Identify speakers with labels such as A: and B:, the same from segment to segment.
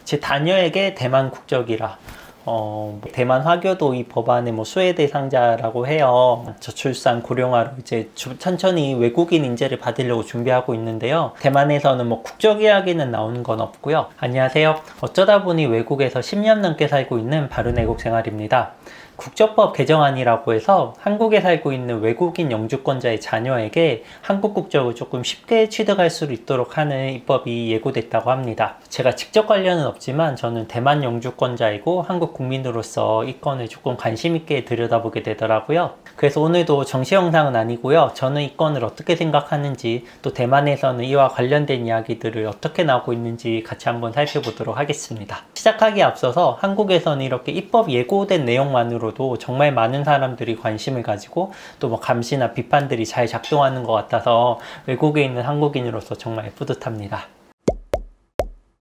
A: 제 자녀에게 대만 국적이라. 대만 화교도 이 법안의 수혜 대상자라고 해요. 저출산 고령화로 이제 천천히 외국인 인재를 받으려고 준비하고 있는데요. 대만에서는 국적 이야기는 나오는 건 없고요. 안녕하세요. 어쩌다 보니 외국에서 10년 넘게 살고 있는 바른 애국 생활입니다. 국적법 개정안이라고 해서 한국에 살고 있는 외국인 영주권자의 자녀에게 한국 국적을 조금 쉽게 취득할 수 있도록 하는 입법이 예고됐다고 합니다. 제가 직접 관련은 없지만 저는 대만 영주권자이고 한국 국민으로서 이 건을 조금 관심 있게 들여다보게 되더라고요. 그래서 오늘도 정시 영상은 아니고요. 저는 이 건을 어떻게 생각하는지, 또 대만에서는 이와 관련된 이야기들을 어떻게 나오고 있는지 같이 한번 살펴보도록 하겠습니다. 시작하기에 앞서서 한국에서는 이렇게 입법 예고된 내용만으로도 정말 많은 사람들이 관심을 가지고 또 감시나 비판들이 잘 작동하는 것 같아서 외국에 있는 한국인으로서 정말 뿌듯합니다.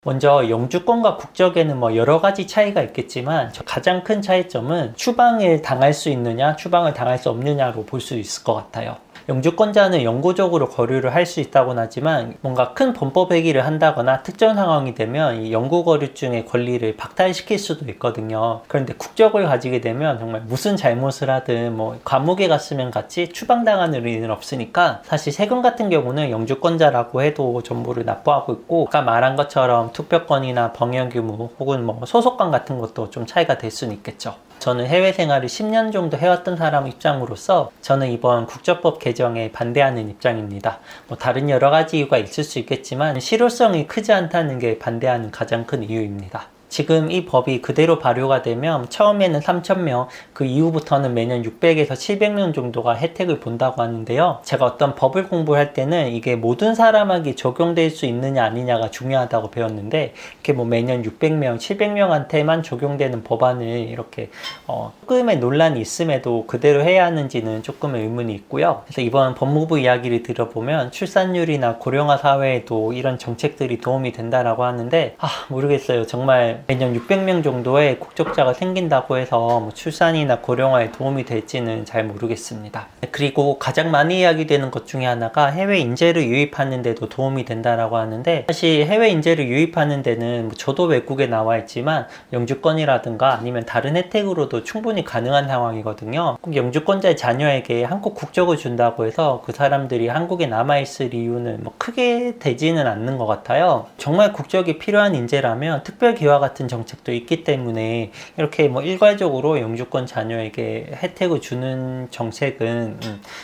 A: 먼저 영주권과 국적에는 여러 가지 차이가 있겠지만 가장 큰 차이점은 추방을 당할 수 있느냐, 추방을 당할 수 없느냐로 볼 수 있을 것 같아요. 영주권자는 영구적으로 거류를 할 수 있다고는 하지만 뭔가 큰 범법 행위를 한다거나 특정 상황이 되면 이 영구 거류증의 권리를 박탈시킬 수도 있거든요. 그런데 국적을 가지게 되면 정말 무슨 잘못을 하든 감옥에 갔으면 같이 추방당하는 일은 없으니까, 사실 세금 같은 경우는 영주권자라고 해도 전부를 납부하고 있고, 아까 말한 것처럼 투표권이나 병역 규모 혹은 소속감 같은 것도 좀 차이가 될 수는 있겠죠. 저는 해외 생활을 10년 정도 해왔던 사람 입장으로서 저는 이번 국적법 개정에 반대하는 입장입니다. 다른 여러 가지 이유가 있을 수 있겠지만 실효성이 크지 않다는 게 반대하는 가장 큰 이유입니다. 지금 이 법이 그대로 발효가 되면 처음에는 3,000명, 그 이후부터는 매년 600에서 700명 정도가 혜택을 본다고 하는데요. 제가 어떤 법을 공부할 때는 이게 모든 사람에게 적용될 수 있느냐 아니냐가 중요하다고 배웠는데, 이렇게 매년 600명, 700명한테만 적용되는 법안을 이렇게 조금의 논란이 있음에도 그대로 해야 하는지는 조금의 의문이 있고요. 그래서 이번 법무부 이야기를 들어보면 출산율이나 고령화 사회에도 이런 정책들이 도움이 된다라고 하는데, 모르겠어요. 정말 매년 600명 정도의 국적자가 생긴다고 해서 출산이나 고령화에 도움이 될지는 잘 모르겠습니다. 그리고 가장 많이 이야기되는 것 중에 하나가 해외 인재를 유입하는 데도 도움이 된다라고 하는데, 사실 해외 인재를 유입하는 데는 저도 외국에 나와 있지만 영주권이라든가 아니면 다른 혜택으로도 충분히 가능한 상황이거든요. 꼭 영주권자의 자녀에게 한국 국적을 준다고 해서 그 사람들이 한국에 남아있을 이유는 크게 되지는 않는 것 같아요. 정말 국적이 필요한 인재라면 특별기와 같은 정책도 있기 때문에 이렇게 일괄적으로 영주권 자녀에게 혜택을 주는 정책은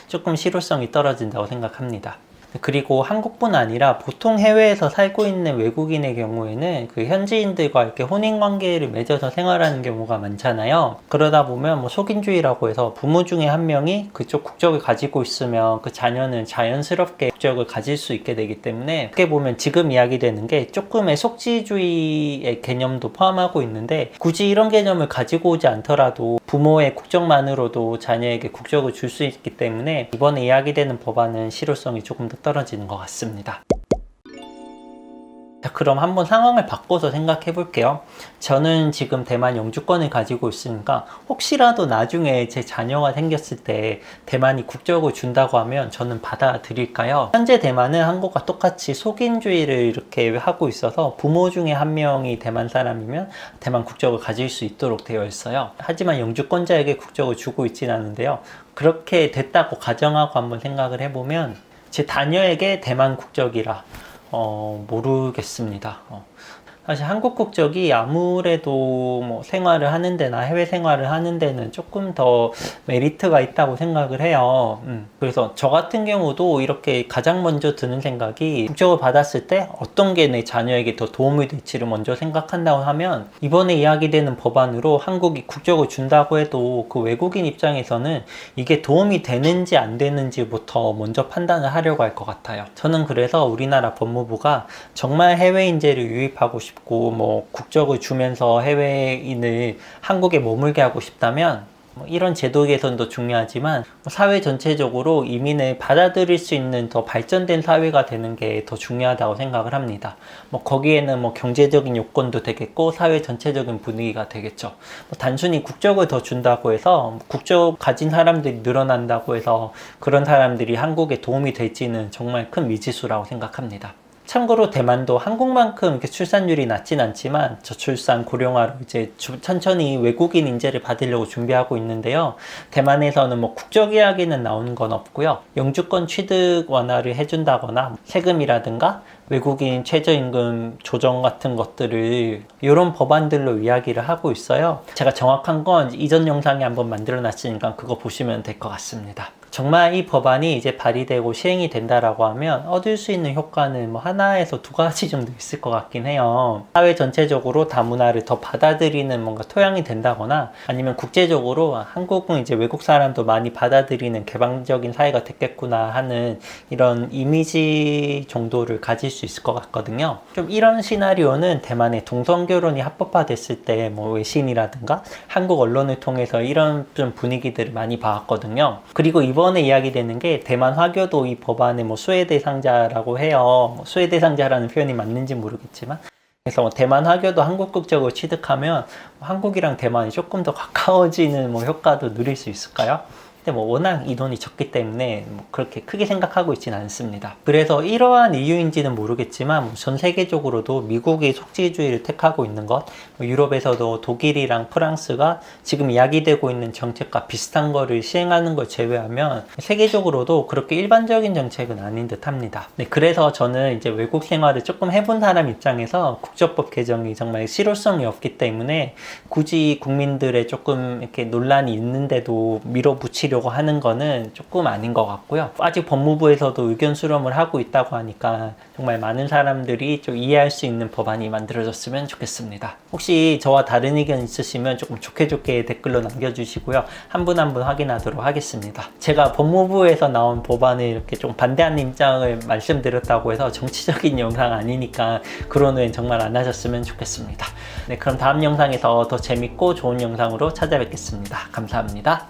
A: 조금 실효성이 떨어진다고 생각합니다. 그리고 한국뿐 아니라 보통 해외에서 살고 있는 외국인의 경우에는 그 현지인들과 이렇게 혼인관계를 맺어서 생활하는 경우가 많잖아요. 그러다 보면 속인주의라고 해서 부모 중에 한 명이 그쪽 국적을 가지고 있으면 그 자녀는 자연스럽게 국적을 가질 수 있게 되기 때문에, 어떻게 보면 지금 이야기되는 게 조금의 속지주의의 개념도 포함하고 있는데, 굳이 이런 개념을 가지고 오지 않더라도 부모의 국적만으로도 자녀에게 국적을 줄 수 있기 때문에 이번에 이야기되는 법안은 실효성이 조금 더 떨어지는 것 같습니다. 자, 그럼 한번 상황을 바꿔서 생각해 볼게요. 저는 지금 대만 영주권을 가지고 있으니까 혹시라도 나중에 제 자녀가 생겼을 때 대만이 국적을 준다고 하면 저는 받아들일까요? 현재 대만은 한국과 똑같이 속인주의를 이렇게 하고 있어서 부모 중에 한 명이 대만 사람이면 대만 국적을 가질 수 있도록 되어 있어요. 하지만 영주권자에게 국적을 주고 있지는 않은데요. 그렇게 됐다고 가정하고 한번 생각을 해보면 제 자녀에게 대만 국적이라 모르겠습니다. 사실 한국 국적이 아무래도 생활을 하는 데나 해외 생활을 하는 데는 조금 더 메리트가 있다고 생각을 해요. 그래서 저 같은 경우도 이렇게 가장 먼저 드는 생각이, 국적을 받았을 때 어떤 게 내 자녀에게 더 도움이 될지를 먼저 생각한다고 하면, 이번에 이야기되는 법안으로 한국이 국적을 준다고 해도 그 외국인 입장에서는 이게 도움이 되는지 안 되는지부터 먼저 판단을 하려고 할 것 같아요. 저는 그래서 우리나라 법무부가 정말 해외 인재를 유입하고 싶고 국적을 주면서 해외인을 한국에 머물게 하고 싶다면 이런 제도 개선도 중요하지만 사회 전체적으로 이민을 받아들일 수 있는 더 발전된 사회가 되는 게 더 중요하다고 생각을 합니다. 거기에는 경제적인 요건도 되겠고 사회 전체적인 분위기가 되겠죠. 단순히 국적을 더 준다고 해서 국적 가진 사람들이 늘어난다고 해서 그런 사람들이 한국에 도움이 될지는 정말 큰 미지수라고 생각합니다. 참고로 대만도 한국만큼 이렇게 출산율이 낮진 않지만 저출산 고령화로 이제 천천히 외국인 인재를 받으려고 준비하고 있는데요. 대만에서는 뭐 국적 이야기는 나오는 건 없고요. 영주권 취득 완화를 해준다거나 세금이라든가 외국인 최저임금 조정 같은 것들을 이런 법안들로 이야기를 하고 있어요. 제가 정확한 건 이전 영상에 한번 만들어 놨으니까 그거 보시면 될 것 같습니다. 정말 이 법안이 이제 발의되고 시행이 된다라고 하면 얻을 수 있는 효과는 뭐 하나에서 두 가지 정도 있을 것 같긴 해요. 사회 전체적으로 다문화를 더 받아들이는 뭔가 토양이 된다거나 아니면 국제적으로 한국은 이제 외국 사람도 많이 받아들이는 개방적인 사회가 됐겠구나 하는 이런 이미지 정도를 가질 수 있을 것 같거든요. 좀 이런 시나리오는 대만의 동성결혼이 합법화됐을 때 뭐 외신이라든가 한국 언론을 통해서 이런 좀 분위기들을 많이 봐왔거든요. 그리고 이번에 이야기되는 게 대만 화교도 이 법안의 뭐 수혜 대상자라고 해요. 수혜 대상자라는 표현이 맞는지 모르겠지만 그래서 뭐 대만 화교도 한국 국적을 취득하면 한국이랑 대만이 조금 더 가까워지는 뭐 효과도 누릴 수 있을까요? 근데 뭐 워낙 인원이 적기 때문에 뭐 그렇게 크게 생각하고 있지는 않습니다. 그래서 이러한 이유인지는 모르겠지만 전 세계적으로도 미국이 속지주의를 택하고 있는 것, 유럽에서도 독일이랑 프랑스가 지금 이야기되고 있는 정책과 비슷한 거를 시행하는 걸 제외하면 세계적으로도 그렇게 일반적인 정책은 아닌 듯 합니다. 네, 그래서 저는 이제 외국 생활을 조금 해본 사람 입장에서 국적법 개정이 정말 실효성이 없기 때문에 굳이 국민들의 조금 이렇게 논란이 있는데도 밀어붙이려고 하는 거는 조금 아닌 것 같고요. 아직 법무부에서도 의견 수렴을 하고 있다고 하니까 정말 많은 사람들이 좀 이해할 수 있는 법안이 만들어졌으면 좋겠습니다. 혹시 저와 다른 의견 있으시면 조금 좋게 댓글로 남겨주시고요. 한 분 한 분 확인하도록 하겠습니다. 제가 법무부에서 나온 법안을 이렇게 좀 반대하는 입장을 말씀드렸다고 해서 정치적인 영상 아니니까 그런 오해는 정말 안 하셨으면 좋겠습니다. 네, 그럼 다음 영상에서 더 재밌고 좋은 영상으로 찾아뵙겠습니다. 감사합니다.